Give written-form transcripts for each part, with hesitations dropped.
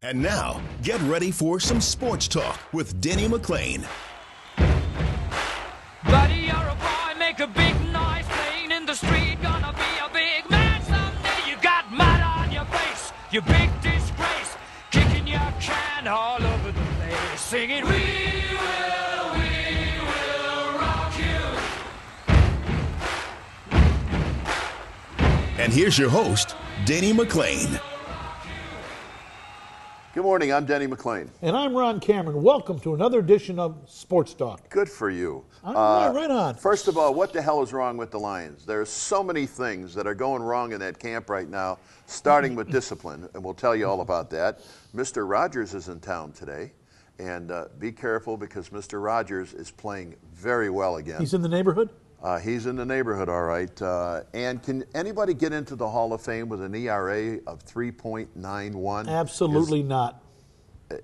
And now, get ready for some sports talk with Denny McLain. Buddy, you're a boy, make a big noise playing in the street. Gonna be a big man someday. You got mud on your face, you big disgrace. Kicking your can all over the place. Singing, we will rock you. And here's your host, Denny McLain. Good morning, I'm Denny McLain. And I'm Ron Cameron. Welcome to another edition of Sports Talk. Good for you. Right on. First of all, what the hell is wrong with the Lions? There's so many things that are going wrong in that camp right now, starting with discipline, and we'll tell you all about that. Mr. Rogers is in town today, and be careful because Mr. Rogers is playing very well again. He's in the neighborhood? He's in the neighborhood, all right. And can anybody get into the Hall of Fame with an ERA of 3.91? Absolutely not.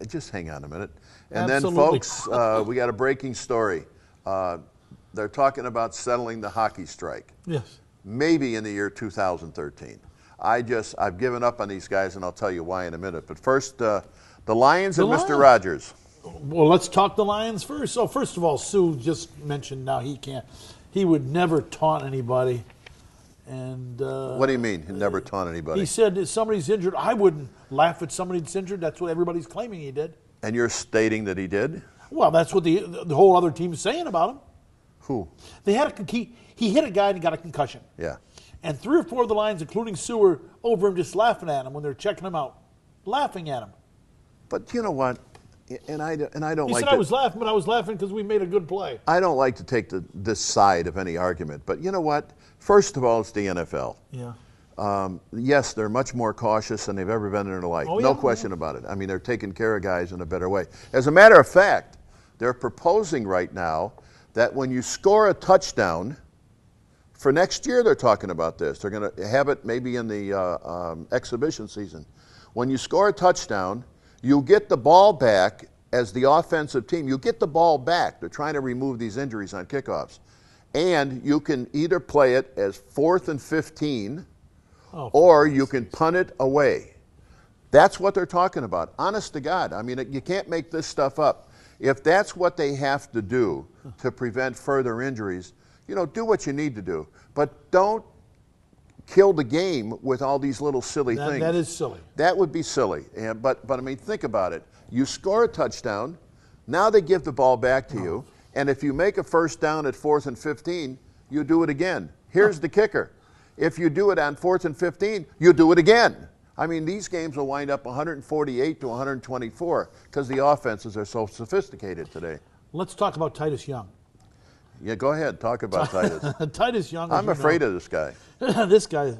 Just hang on a minute. And Absolutely. then, folks, we got a breaking story. They're talking about settling the hockey strike. Yes. Maybe in the year 2013. I've given up on these guys, and I'll tell you why in a minute. But first, the Lions and Mr. Rogers. Well, let's talk the Lions first. So, first of all, Sue just mentioned now he would never taunt anybody. And what do you mean, he never taunt anybody? He said if somebody's injured, I wouldn't laugh at somebody that's injured. That's what everybody's claiming he did. And you're stating that he did? Well, that's what the whole other team's saying about him. Who? They had he hit a guy and he got a concussion. Yeah. And 3 or 4 of the Lions, including Sue, were over him just laughing at him when they're checking him out, laughing at him. But you know what? And I don't He like said I was laughing, but I was laughing because we made a good play. I don't like to take this side of any argument, but you know what? First of all, it's the NFL. Yeah. Yes, they're much more cautious than they've ever been in their life. Oh, no yeah, question about it. I mean, they're taking care of guys in a better way. As a matter of fact, they're proposing right now that when you score a touchdown, for next year they're talking about this. They're going to have it maybe in the exhibition season. When you score a touchdown, you get the ball back as the offensive team. You get the ball back. They're trying to remove these injuries on kickoffs. And you can either play it as 4th and 15, or you can punt it away. That's what they're talking about. Honest to God. I mean, you can't make this stuff up. If that's what they have to do to prevent further injuries, do what you need to do. But don't kill the game with all these little silly things. That is silly. That would be silly. But I mean, think about it. You score a touchdown, now they give the ball back to you, and if you make a first down at 4th and 15, you do it again. Here's the kicker. If you do it on 4th and 15, you do it again. I mean, these games will wind up 148 to 124 because the offenses are so sophisticated today. Let's talk about Titus Young. Yeah, go ahead. Talk about Titus. Titus Young. I'm afraid of this guy. This guy,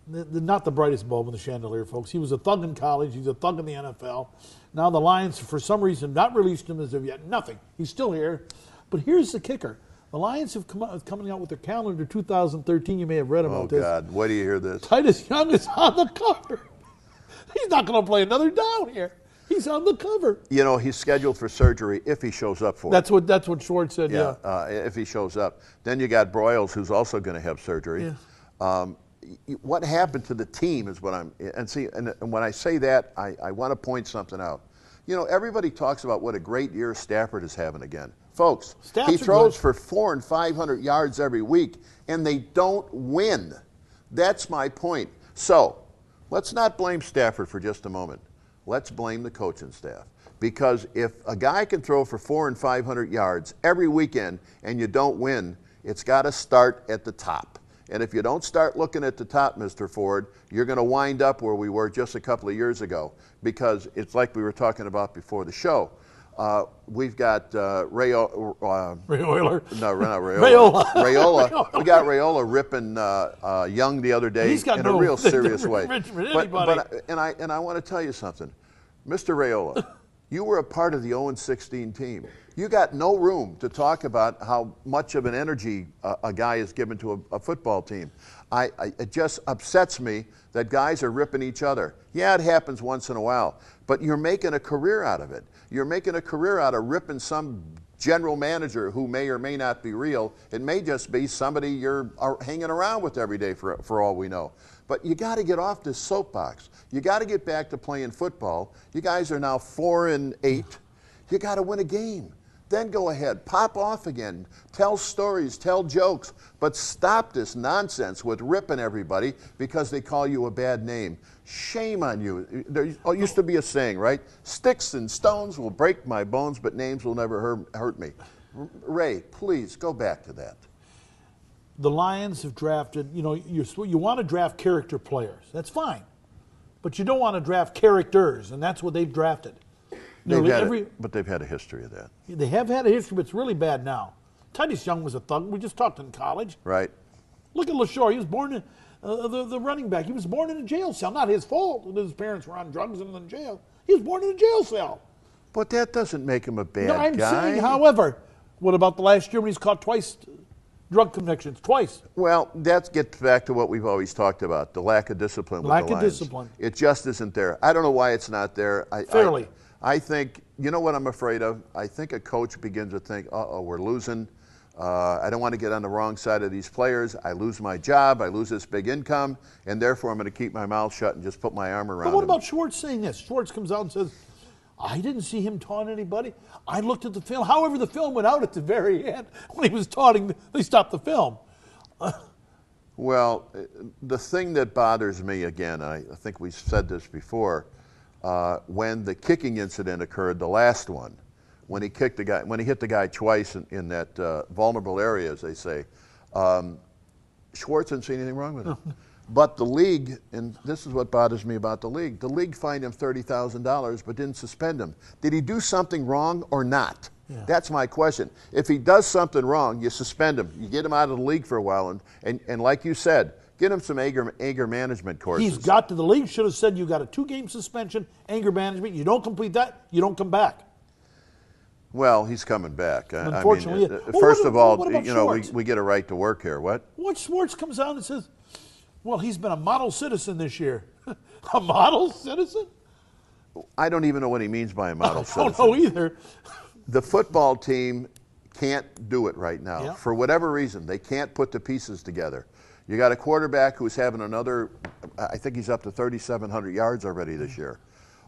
not the brightest bulb in the chandelier, folks. He was a thug in college. He's a thug in the NFL. Now the Lions, for some reason, not released him as of yet. Nothing. He's still here. But here's the kicker. The Lions have coming out with their calendar 2013. You may have read about this. Oh, God. Wait till you hear this. Titus Young is on the cover. He's not going to play another down here. He's on the cover. He's scheduled for surgery if he shows up for it. That's what Schwartz said, yeah. If he shows up. Then you got Broyles, who's also going to have surgery. Yeah. What happened to the team is what and when I say that, I want to point something out. Everybody talks about what a great year Stafford is having again. Folks, he throws for 400 and 500 yards every week, and they don't win. That's my point. So, let's not blame Stafford for just a moment. Let's blame the coaching staff. Because if a guy can throw for 400 and 500 yards every weekend and you don't win, it's got to start at the top. And if you don't start looking at the top, Mr. Ford, you're going to wind up where we were just a couple of years ago. Because it's like we were talking about before the show. We've got Rayola. No, not Rayola. Rayola. We got Rayola ripping Young the other day in a real serious way. And I want to tell you something. Mr. Rayola, you were a part of the 0-16 team. You got no room to talk about how much of an energy a guy is given to a football team. It just upsets me that guys are ripping each other. Yeah, it happens once in a while, but you're making a career out of it. You're making a career out of ripping some general manager who may or may not be real. It may just be somebody you're hanging around with every day for all we know. But you got to get off this soapbox. You got to get back to playing football. You guys are now 4-8. You got to win a game. Then go ahead, pop off again, tell stories, tell jokes, but stop this nonsense with ripping everybody because they call you a bad name. Shame on you. There used to be a saying, right? Sticks and stones will break my bones, but names will never hurt me. Ray, please go back to that. The Lions have drafted, you want to draft character players. That's fine. But you don't want to draft characters, and that's what they've drafted. But they've had a history of that. They have had a history, but it's really bad now. Titus Young was a thug. We just talked in college. Right. Look at LaShore. He was born in the running back. He was born in a jail cell. Not his fault that his parents were on drugs and in jail. He was born in a jail cell. But that doesn't make him a bad guy. I'm saying, however, what about the last year when he's caught twice, drug convictions, twice? Well, that gets back to what we've always talked about, the lack of discipline with the Lions. Lack of discipline. It just isn't there. I don't know why it's not there. Fairly. I think, you know what I'm afraid of? I think a coach begins to think, we're losing. I don't want to get on the wrong side of these players. I lose my job. I lose this big income. And therefore, I'm going to keep my mouth shut and just put my arm around him. But what about Schwartz saying this? Schwartz comes out and says, I didn't see him taunt anybody. I looked at the film. However, the film went out at the very end. When he was taunting, they stopped the film. Well, the thing that bothers me, again, I think we said this before, when the kicking incident occurred, the last one, when he hit the guy twice in that vulnerable area, as they say, Schwartz didn't see anything wrong with it. But the league, and this is what bothers me about the league fined him $30,000 but didn't suspend him. Did he do something wrong or not? Yeah. That's my question. If he does something wrong, you suspend him. You get him out of the league for a while, and like you said, get him some anger management courses. He's got to the league should have said you got a 2-game suspension, anger management. You don't complete that, you don't come back. Well, he's coming back. Unfortunately, first of all, we get a right to work here. What Schwartz comes out and says, well, he's been a model citizen this year. A model citizen? I don't even know what he means by a model citizen. I don't know either. The football team can't do it right now. Yep. For whatever reason, they can't put the pieces together. You got a quarterback who's having another, I think he's up to 3,700 yards already this year.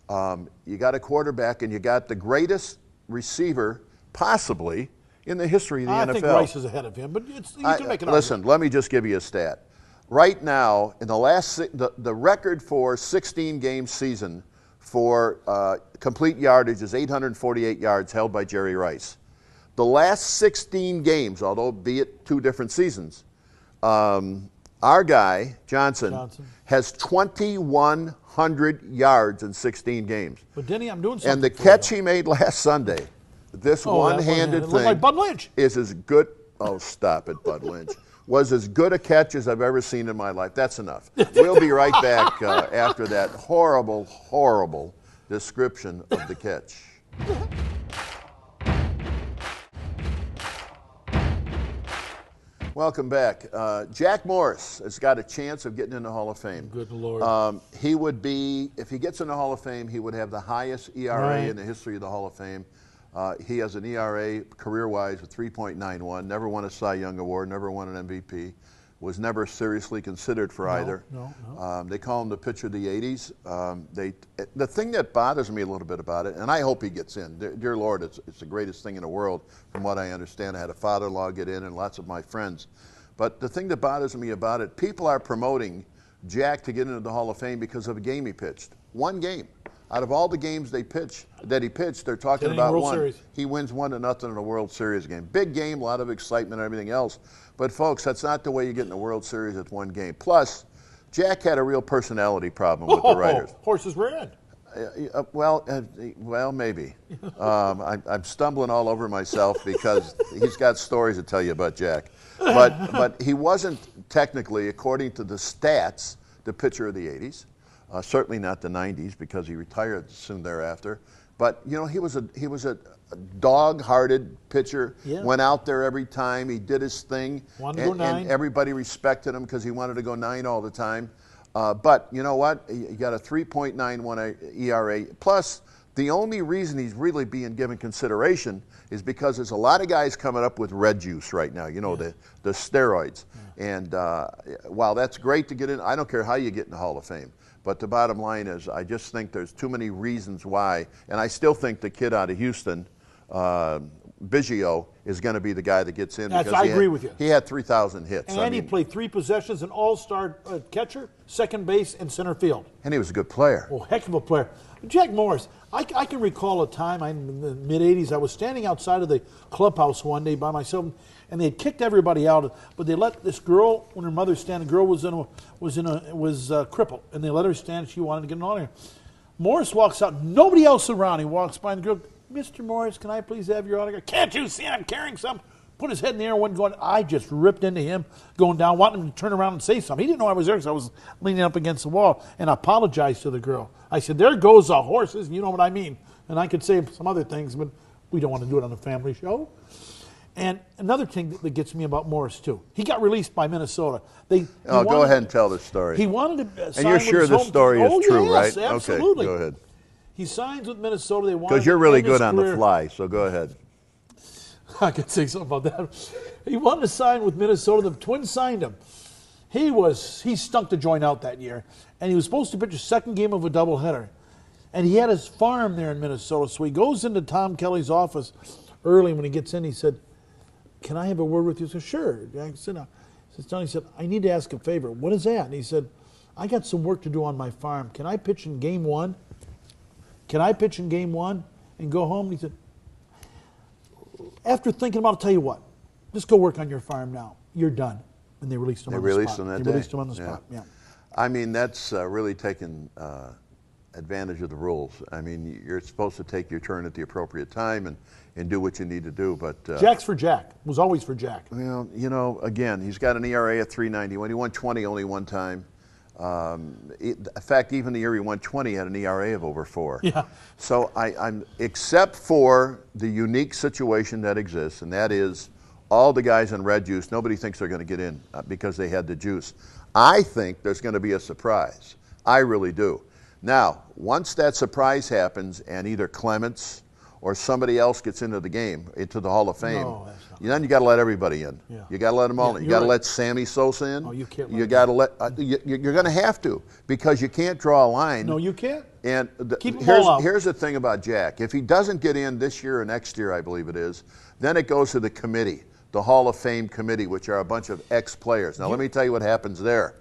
You got a quarterback, and you got the greatest receiver possibly in the history of the NFL. I think Rice is ahead of him, but you can make an listen, argument. let me just give you a stat. Right now, in the record for 16-game season for complete yardage is 848 yards, held by Jerry Rice. The last 16 games, although be it 2 different seasons, our guy, Johnson, has 2,100 yards in 16 games. But Denny, I'm doing something. And the catch he made last Sunday, this one-handed thing, like Bud Lynch, is as good. Oh, stop it, Bud Lynch. Was as good a catch as I've ever seen in my life. That's enough. We'll be right back after that horrible, horrible description of the catch. Welcome back. Jack Morris has got a chance of getting in the Hall of Fame. Good Lord. He would be, if he gets in the Hall of Fame, he would have the highest ERA in the history of the Hall of Fame. He has an ERA career-wise of 3.91, never won a Cy Young Award, never won an MVP, was never seriously considered for either. No. They call him the pitcher of the 80s. The thing that bothers me a little bit about it, and I hope he gets in, dear Lord, it's the greatest thing in the world from what I understand. I had a father-in-law get in and lots of my friends. But the thing that bothers me about it, people are promoting Jack to get into the Hall of Fame because of a game he pitched. One game. Out of all the games he pitched, they're talking about one. Series. He wins 1-0 in a World Series game. Big game, a lot of excitement and everything else. But, folks, that's not the way you get in the World Series at one game. Plus, Jack had a real personality problem with the writers. Horses red. Well, maybe. I'm stumbling all over myself because he's got stories to tell you about Jack. But he wasn't technically, according to the stats, the pitcher of the 80s. Certainly not the 90s because he retired soon thereafter. But, he was a dog-hearted pitcher, went out there every time, he did his thing, and everybody respected him because he wanted to go 9 all the time. But you know what? He got a 3.91 ERA. Plus, The only reason he's really being given consideration is because there's a lot of guys coming up with red juice right now, the steroids. And while that's great to get in, I don't care how you get in the Hall of Fame. But the bottom line is I just think there's too many reasons why. And I still think the kid out of Houston, Biggio, is going to be the guy that gets in. I agree with you. He had 3,000 hits. And he played 3 possessions, an all-star catcher, second base, and center field. And he was a good player. Oh, heck of a player. Jack Morris, I can recall a time in the mid-'80s, I was standing outside of the clubhouse one day by myself, and they had kicked everybody out, but they let this girl, when her mother stand, the girl was crippled, and they let her stand. She wanted to get an honor. Morris walks out, nobody else around. He walks by the girl. Mr. Morris, can I please have your autograph? Can't you see I'm carrying something? Put his head in the air, wasn't going. I just ripped into him, going down, wanting him to turn around and say something. He didn't know I was there because I was leaning up against the wall, and I apologized to the girl. I said, there goes the horses, and you know what I mean. And I could say some other things, but we don't want to do it on a family show. And another thing that gets me about Morris, too. He got released by Minnesota. Go ahead and tell the story. He wanted to sign and you're sure this story is true, yes, right? Absolutely. Okay, go ahead. He signs with Minnesota. Because you're really good on the fly, so go ahead. I could say something about that. He wanted to sign with Minnesota. The Twins signed him. He stunk to join out that year, and he was supposed to pitch a second game of a doubleheader. And he had his farm there in Minnesota, so he goes into Tom Kelly's office early. When he gets in, he said, "Can I have a word with you?" I said, "Sure." Jack said, no. He said, "I need to ask a favor." "What is that?" And he said, "I got some work to do on my farm. Can I pitch in game one? Can I pitch in game one and go home?" And he said, "After thinking about it, I'll tell you what. Just go work on your farm now. You're done." And they released him on the spot. They released him on the spot, yeah. I mean, that's really taking advantage of the rules. I mean, you're supposed to take your turn at the appropriate time and do what you need to do. But Jack's for Jack. Was always for Jack. Well, again, he's got an ERA of 3.91. He won 20 only one time. In fact, even the year he won 20 had an ERA of over 4. Yeah. So I'm except for the unique situation that exists, and that is all the guys in red juice, nobody thinks they're going to get in because they had the juice. I think there's going to be a surprise. I really do. Now, once that surprise happens and either Clements or somebody else gets into the game, into the Hall of Fame, then you got to let everybody in. Yeah. You got to let them all in. You got to let Sammy Sosa in. Oh, you can't. You got to let. You're going to have to, because you can't draw a line. No, you can't. And here's the thing about Jack. If he doesn't get in this year or next year, I believe it is, then it goes to the committee, the Hall of Fame committee, which are a bunch of ex-players. Now, let me tell you what happens there.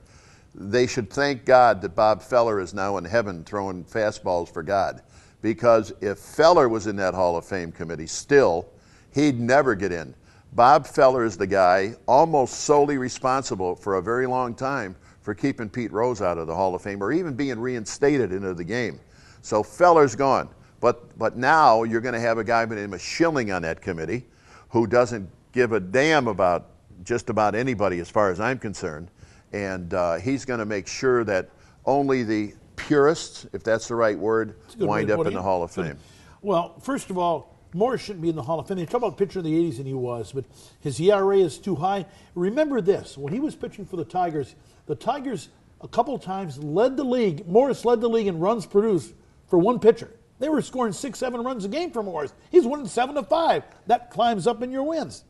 They should thank God that Bob Feller is now in heaven throwing fastballs for God. Because if Feller was in that Hall of Fame committee still, he'd never get in. Bob Feller is the guy almost solely responsible for a very long time for keeping Pete Rose out of the Hall of Fame or even being reinstated into the game. So Feller's gone. But now you're going to have a guy by the name of Schilling on that committee who doesn't give a damn about just about anybody as far as I'm concerned. And he's going to make sure that only the purists, if that's the right word, wind up in the Hall of Fame. Well, first of all, Morris shouldn't be in the Hall of Fame. They talk about pitcher in the 80s, and he was, but his ERA is too high. Remember this, when he was pitching for the Tigers a couple of times led the league. Morris led the league in runs produced for one pitcher. They were scoring 6-7 runs a game for Morris. He's winning 7-5. That climbs up in your wins.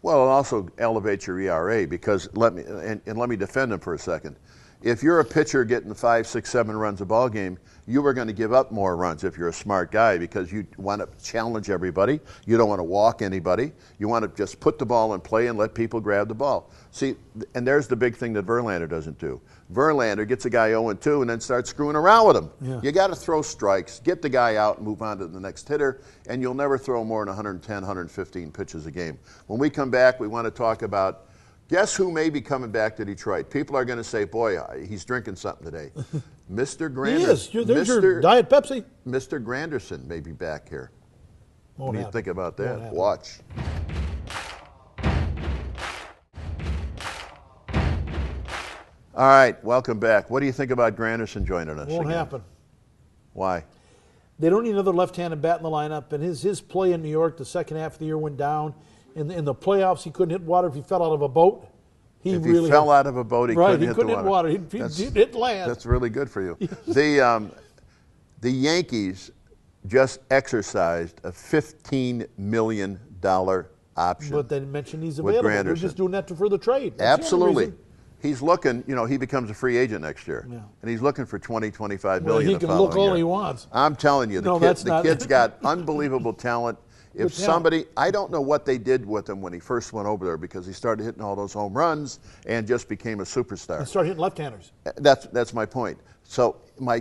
Well, it also elevates your ERA because let me defend him for a second. If you're a pitcher getting 5, 6, 7 runs a ball game, you are going to give up more runs if you're a smart guy because you want to challenge everybody. You don't want to walk anybody. You want to just put the ball in play and let people grab the ball. See, and there's the big thing that Verlander doesn't do. Verlander gets a guy 0-2 and then starts screwing around with him. Yeah. You got to throw strikes, get the guy out, and move on to the next hitter, and you'll never throw more than 110, 115 pitches a game. When we come back, we want to talk about guess who may be coming back to Detroit. People are going to say, boy, he's drinking something today. Mr. Granderson. He is. There's your Diet Pepsi. Mr. Granderson may be back here. Won't what do you happen. think about that? Won't Watch. All right, welcome back. What do you think about Granderson joining us? Won't again? happen. Why? They don't need another left-handed bat in the lineup, and his play in New York the second half of the year went down. In the playoffs, he couldn't hit water if he fell out of a boat. If he fell out of a boat, he couldn't hit water. He'd hit land. That's really good for you. The Yankees just exercised a $15 million option. But they mentioned he's available. They're just doing that for the trade. That's Absolutely. He's looking, he becomes a free agent next year. Yeah. And he's looking for $25 million He can look all he wants. I'm telling you, the kid's got unbelievable talent. If somebody, I don't know what they did with him when he first went over there, because he started hitting all those home runs and just became a superstar. And started hitting left-handers. That's my point. So my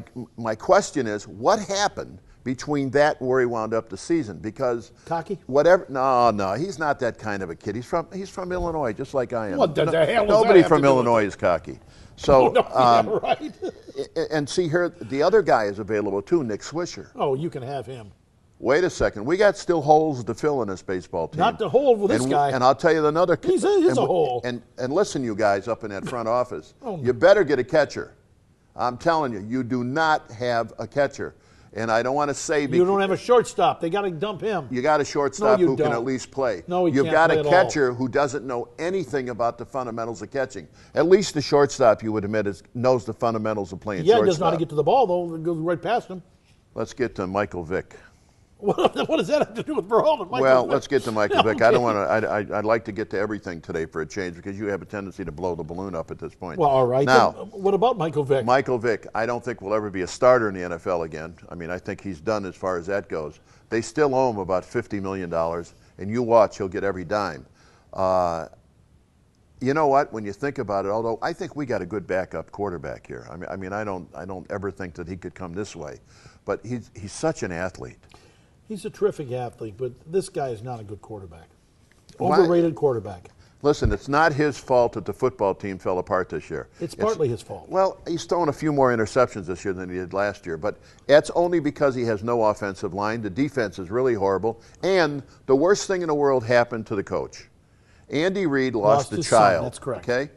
question is, what happened between that and where he wound up the season? Because cocky? Whatever. No, he's not that kind of a kid. He's from Illinois, just like I am. What the hell? Nobody from Illinois is cocky. So, right. And see here, the other guy is available too, Nick Swisher. Oh, you can have him. Wait a second. We got still holes to fill in this baseball team. Not the hole with this guy. And I'll tell you another. He's a hole. And listen, you guys up in that front office, you better get a catcher. I'm telling you, you do not have a catcher. And I don't want to say you don't have a shortstop. They got to dump him. You got a shortstop who can at least play. No, you've got a catcher who doesn't know anything about the fundamentals of catching. At least the shortstop, you would admit, knows the fundamentals of playing shortstop. Yeah, he doesn't know how to get to the ball though. It goes right past him. Let's get to Michael Vick. What does that have to do with Verhoeven? Well, let's get to Michael Vick. I don't want to. I'd like to get to everything today for a change, because you have a tendency to blow the balloon up at this point. Well, all right. Now, what about Michael Vick? Michael Vick, I don't think will ever be a starter in the NFL again. I mean, I think he's done as far as that goes. They still owe him about $50 million, and you watch, he'll get every dime. You know what? When you think about it, although I think we got a good backup quarterback here. I mean, I don't ever think that he could come this way, but he's such an athlete. He's a terrific athlete, but this guy is not a good quarterback. Overrated quarterback. Listen, it's not his fault that the football team fell apart this year. It's partly his fault. Well, he's thrown a few more interceptions this year than he did last year, but that's only because he has no offensive line. The defense is really horrible, and the worst thing in the world happened to the coach. Andy Reid lost a child. Son. That's correct. Okay?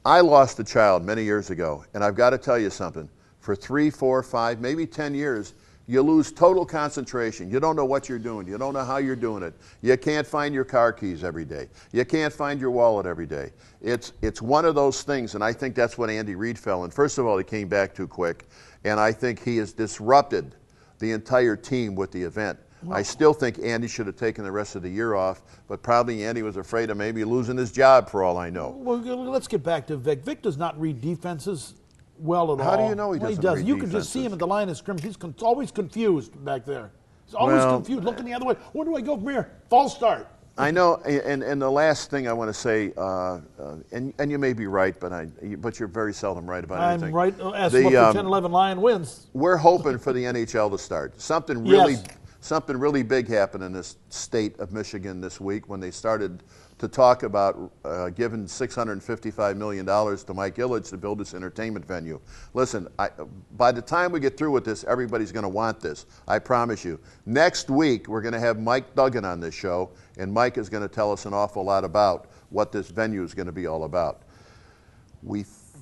I lost a child many years ago, and I've got to tell you something. For 3, 4, 5, maybe 10 years, you lose total concentration. You don't know what you're doing. You don't know how you're doing it. You can't find your car keys every day. You can't find your wallet every day. It's one of those things, and I think that's what Andy Reid fell in. First of all, he came back too quick, and I think he has disrupted the entire team with the event. Wow. I still think Andy should have taken the rest of the year off, but probably Andy was afraid of maybe losing his job for all I know. Well, let's get back to Vic. Vic does not read defenses well at all. How do you know he doesn't he does. read You defenses? can just see him at the line of scrimmage. He's always confused back there. He's always confused, looking the other way. Where do I go from here? False start. I know, and the last thing I want to say, and you may be right, but you're very seldom right about anything. I'm right. As what the 10-11 Lion wins. We're hoping for the NHL to start. Something really big happened in this state of Michigan this week when they started to talk about giving $655 million to Mike Ilitch to build this entertainment venue. Listen, by the time we get through with this, everybody's going to want this. I promise you. Next week, we're going to have Mike Duggan on this show, and Mike is going to tell us an awful lot about what this venue is going to be all about.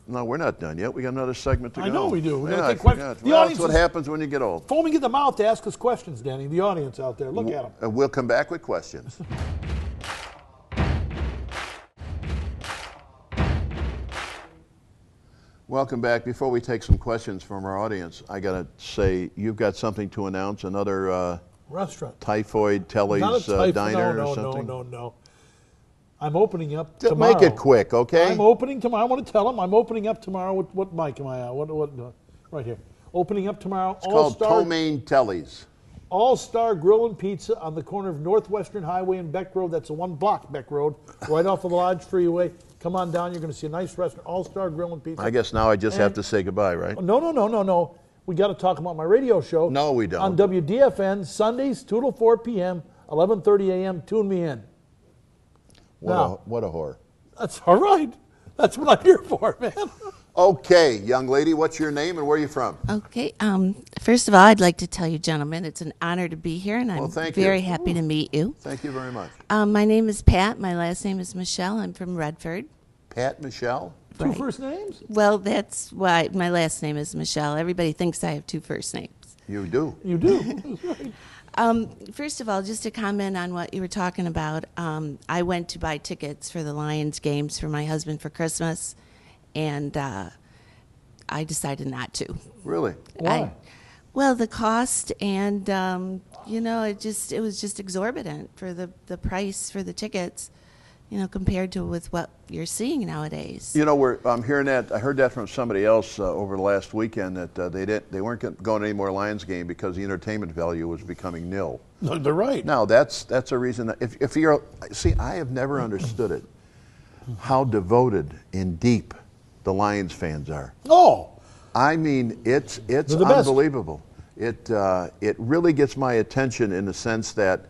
No, we're not done yet. We got another segment to go. I know we do. I forgot. Well, that's what happens when you get old. Foaming at the mouth to ask us questions, Danny. The audience out there, look at them. We'll come back with questions. Welcome back. Before we take some questions from our audience, I got to say, you've got something to announce, another restaurant. Typhoid Telly's Diner or something? No. I'm opening up tomorrow. Make it quick, okay? I'm opening tomorrow. I want to tell them I'm opening up tomorrow. What mic am I on? What right here. Opening up tomorrow. It's called Tomaine Telly's. All-Star Grill and Pizza on the corner of Northwestern Highway and Beck Road. That's a 1-block Beck Road, right off of the Lodge Freeway. Come on down. You're going to see a nice restaurant, All-Star Grill and Pizza. I guess now I just have to say goodbye, right? No. We got to talk about my radio show. No, we don't. On WDFN, Sundays, 2 to 4 p.m., 11:30 a.m. Tune me in. What a whore. That's all right. That's what I'm here for, man. Okay, young lady, what's your name and where are you from? Okay. First of all, I'd like to tell you, gentlemen, it's an honor to be here, and I'm very happy to meet you. Thank you very much. My name is Pat. My last name is Michelle. I'm from Redford. Pat Michelle? Two first names? Well, that's why my last name is Michelle. Everybody thinks I have two first names. You do. You do. First of all, just to comment on what you were talking about, I went to buy tickets for the Lions games for my husband for Christmas, and I decided not to. Really? Why? Well, the cost and it was just exorbitant for the price for the tickets, compared to with what you're seeing nowadays. I'm hearing that. I heard that from somebody else over the last weekend that they weren't going to any more Lions game because the entertainment value was becoming nil. No, they're right. Now that's a reason that if you're I have never understood it, how devoted and deep the Lions fans are. Oh, I mean, it's unbelievable. It really gets my attention in the sense that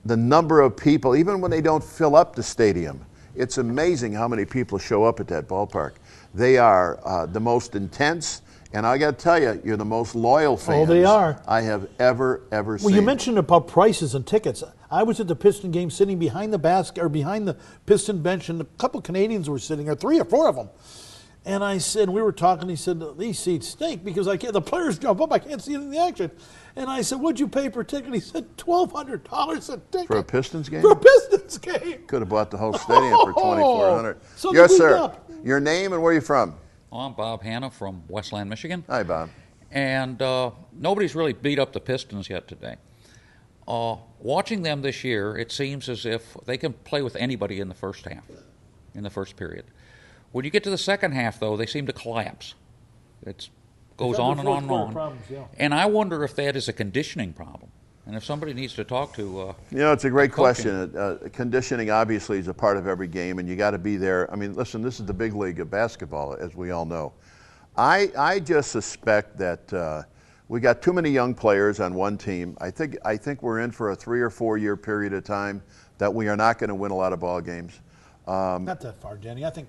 the number of people, even when they don't fill up the stadium, it's amazing how many people show up at that ballpark. They are the most intense, and I got to tell you, you're the most loyal fans they are. I have ever seen. Well, you mentioned about prices and tickets. I was at the Piston game sitting behind the basket or behind the Piston bench, and a couple Canadians were sitting there, 3 or 4 of them. And I said, we were talking, he said, these seats stink because the players jump up, I can't see it in the action. And I said, what'd you pay per ticket? He said, $1,200 a ticket. For a Pistons game? For a Pistons game. Could have bought the whole stadium for $2,400. So yes, sir. Your name and where you from? I'm Bob Hanna from Westland, Michigan. Hi, Bob. And nobody's really beat up the Pistons yet today. Watching them this year, it seems as if they can play with anybody in the first half, in the first period. When you get to the second half, though, they seem to collapse. It goes on and on and on. Problems, yeah. And I wonder if that is a conditioning problem. And if somebody needs to talk to... it's a great question. Conditioning, obviously, is a part of every game, and you got to be there. I mean, listen, this is the big league of basketball, as we all know. I just suspect that we got too many young players on one team. I think we're in for a 3 or 4 year period of time that we are not going to win a lot of ball games. Not that far, Denny. I think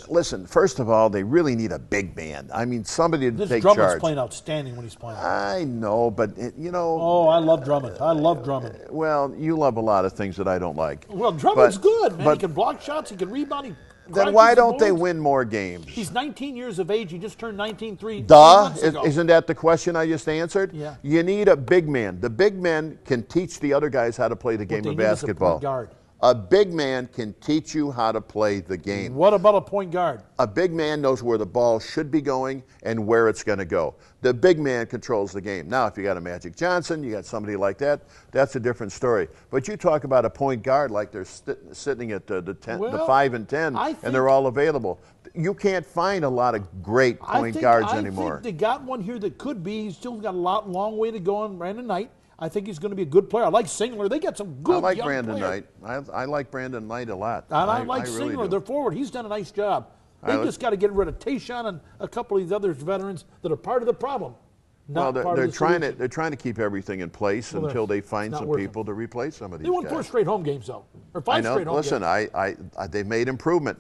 listen, first of all, they really need a big man. I mean, somebody to take Drummond's charge. playing outstanding when he's playing. I know, but Oh, I love Drummond. I love Drummond. Well, you love a lot of things that I don't like. Well, Drummond's good, man. He can block shots. He can rebound. Then why don't they win more games? He's 19 years of age. He just turned 19 3 Duh. months ago. Isn't that the question I just answered? Yeah. You need a big man. The big men can teach the other guys how to play the game of basketball. Point guard. A big man can teach you how to play the game. What about a point guard? A big man knows where the ball should be going and where it's going to go. The big man controls the game. Now, if you got a Magic Johnson, you got somebody like that, that's a different story. But you talk about a point guard like they're sitting at the 5 and 10, and they're all available. You can't find a lot of great point guards anymore. I think they got one here that could be. He's still got a long way to go on Brandon Knight. I think he's going to be a good player. I like Singler. They got some good young Brandon players. Knight. I like Brandon Knight a lot. And I like really Singler. They're forward. He's done a nice job. They just got to get rid of Tayshaun and a couple of these other veterans that are part of the problem. They're trying to keep everything in place until they find some people to replace some of these guys. They won 4 straight home games, though. Or 5 straight home games. Listen, they've made improvement.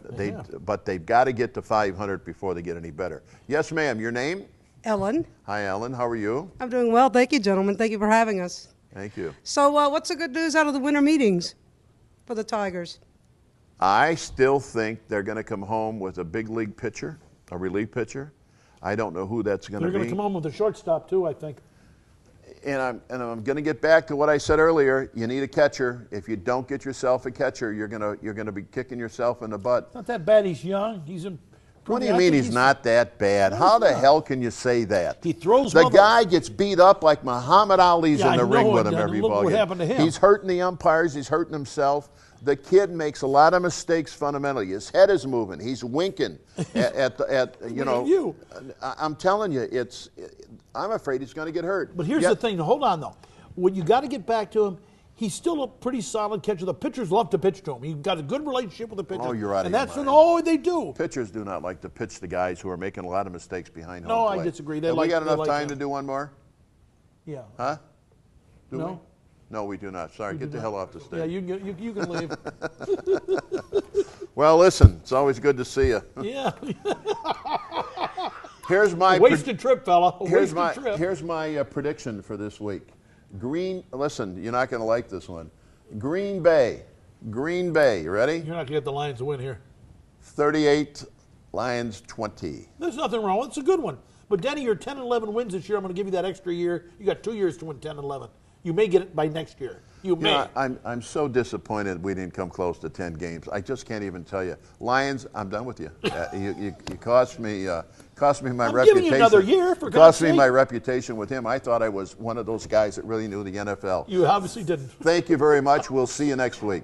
But they've got to get to 500 before they get any better. Yes, ma'am. Your name? Ellen. Hi, Ellen. How are you? I'm doing well. Thank you, gentlemen. Thank you for having us. Thank you. So what's the good news out of the winter meetings for the Tigers? I still think they're going to come home with a big league pitcher, a relief pitcher. I don't know who that's going to be. They're going to come home with a shortstop, too, I think. And I'm going to get back to what I said earlier. You need a catcher. If you don't get yourself a catcher, you're going to be kicking yourself in the butt. It's not that bad. He's young. He's in. What do you mean he's not that bad? How the hell can you say that? He throws the guy gets beat up like Muhammad Ali's in the ring with him every ball game. What happened to him? He's hurting the umpires. He's hurting himself. The kid makes a lot of mistakes fundamentally. His head is moving. He's winking at you. I'm telling you, I'm afraid he's going to get hurt. But here's the thing. Hold on, though. What you got to get back to him, he's still a pretty solid catcher. The pitchers love to pitch to him. He's got a good relationship with the pitcher. Oh, you're out of your mind. And they do. Pitchers do not like to pitch the guys who are making a lot of mistakes behind home plate. No, I disagree. Have we got enough time to do one more? Yeah. Huh? Do no. we? No, we do not. Sorry, get the hell off the stage. Yeah, you can leave. Well, listen, it's always good to see you. Yeah. Here's my wasted trip, fella. Here's my prediction for this week. Listen, you're not going to like this one. Green Bay. You ready? You're not going to get the Lions to win here. 38, Lions 20. There's nothing wrong with it. It's a good one. But, Denny, your 10 and 11 wins this year. I'm going to give you that extra year. You got 2 years to win 10 and 11. You may get it by next year. You may. know, I'm so disappointed we didn't come close to 10 games. I just can't even tell you. Lions, I'm done with you. You cost me my reputation. Giving you another year, for God's Cost me sake. my reputation with him. I thought I was one of those guys that really knew the NFL. You obviously didn't. Thank you very much. We'll see you next week.